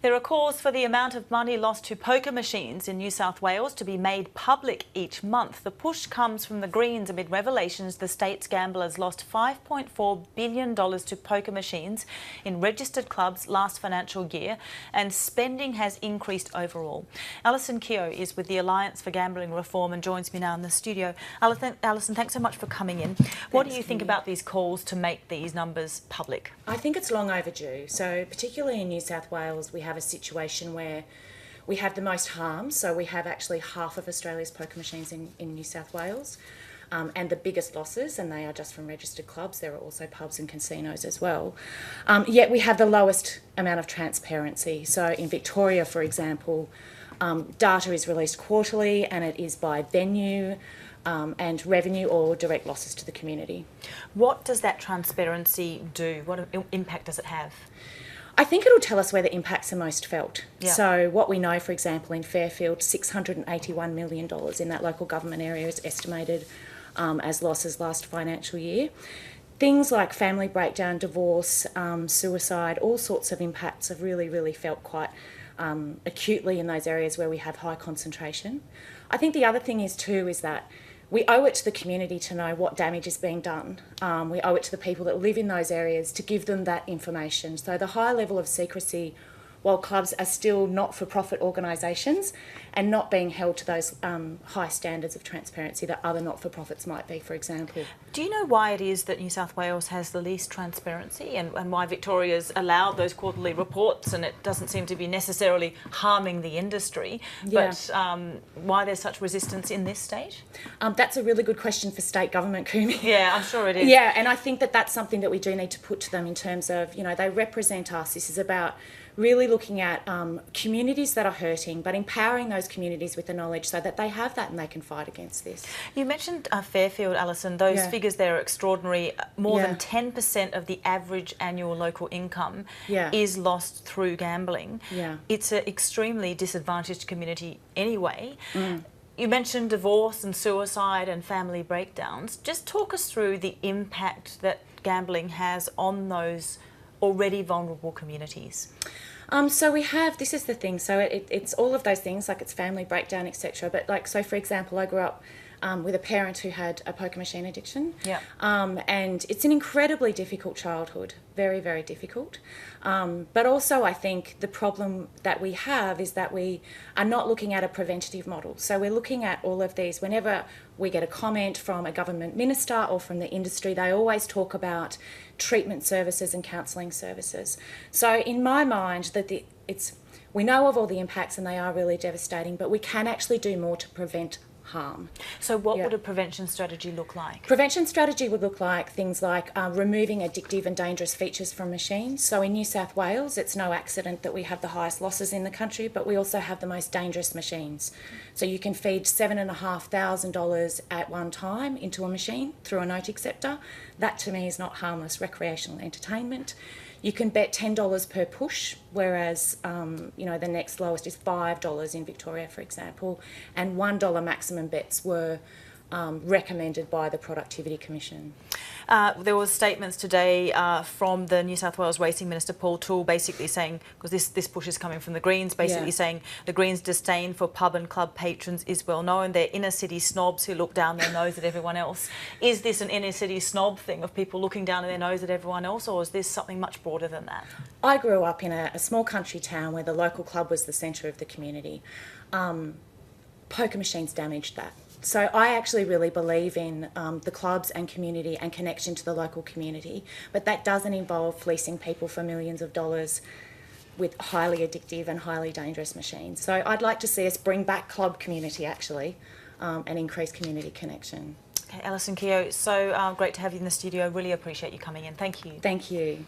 There are calls for the amount of money lost to poker machines in New South Wales to be made public each month. The push comes from the Greens amid revelations the state's gamblers lost $5.4 billion to poker machines in registered clubs last financial year, and spending has increased overall. Allison Keogh is with the Alliance for Gambling Reform and joins me now in the studio. Allison, thanks so much for coming in. What do you think about these calls to make these numbers public? I think it's long overdue. So particularly in New South Wales, we have a situation where we have the most harm. So we have actually half of Australia's poker machines in New South Wales, and the biggest losses, and they are just from registered clubs. There are also pubs and casinos as well. Yet we have the lowest amount of transparency. So in Victoria, for example, data is released quarterly, and it is by venue, and revenue or direct losses to the community. What does that transparency do? What impact does it have? I think it'll tell us where the impacts are most felt. Yeah. So what we know, for example, in Fairfield, $681 million in that local government area is estimated as losses last financial year. Things like family breakdown, divorce, suicide, all sorts of impacts have really felt quite acutely in those areas where we have high concentration. I think the other thing is that we owe it to the community to know what damage is being done. We owe it to the people that live in those areas to give them that information. So the high level of secrecy, while clubs are still not-for-profit organisations and not being held to those high standards of transparency that other not-for-profits might be, for example. Do you know why it is that New South Wales has the least transparency, and why Victoria's allowed those quarterly reports and it doesn't seem to be necessarily harming the industry, but why there's such resistance in this state? That's a really good question for state government, Kumi. Yeah, I'm sure it is. Yeah, and I think that that's something that we do need to put to them in terms of, you know, they represent us. This is about really looking at communities that are hurting, but empowering those communities with the knowledge so that they have that and they can fight against this. You mentioned Fairfield, Alison. Those figures there are extraordinary. More than 10% of the average annual local income is lost through gambling. It's an extremely disadvantaged community anyway. You mentioned divorce and suicide and family breakdowns. Just talk us through the impact that gambling has on those already vulnerable communities. So we have, this is the thing, so it's all of those things, like it's family breakdown, etc. But like, so for example, I grew up with a parent who had a poker machine addiction. And it's an incredibly difficult childhood, very difficult. But also I think the problem that we have is that we are not looking at a preventative model. So we're looking at all of these. Whenever we get a comment from a government minister or from the industry, they always talk about treatment services and counselling services. So in my mind, that we know of all the impacts and they are really devastating, but we can actually do more to prevent harm. So what would a prevention strategy look like? Prevention strategy would look like things like removing addictive and dangerous features from machines. So in New South Wales, it's no accident that we have the highest losses in the country, but we also have the most dangerous machines. So you can feed $7,500 at one time into a machine through a note acceptor. That to me is not harmless recreational entertainment. You can bet $10 per push, whereas you know, the next lowest is $5 in Victoria, for example, and $1 maximum bets were recommended by the Productivity Commission. There were statements today from the New South Wales Racing Minister Paul Toole, basically saying, because this push is coming from the Greens, basically saying the Greens' disdain for pub and club patrons is well known. They're inner city snobs who look down their nose at everyone else. Is this an inner city snob thing of people looking down their nose at everyone else, or is this something much broader than that? I grew up in a small country town where the local club was the centre of the community. Poker machines damaged that. So I actually really believe in the clubs and community and connection to the local community, but that doesn't involve fleecing people for millions of dollars with highly addictive and highly dangerous machines. So I'd like to see us bring back club community actually and increase community connection. Okay, Allison Keogh, so great to have you in the studio. Really appreciate you coming in. Thank you. Thank you.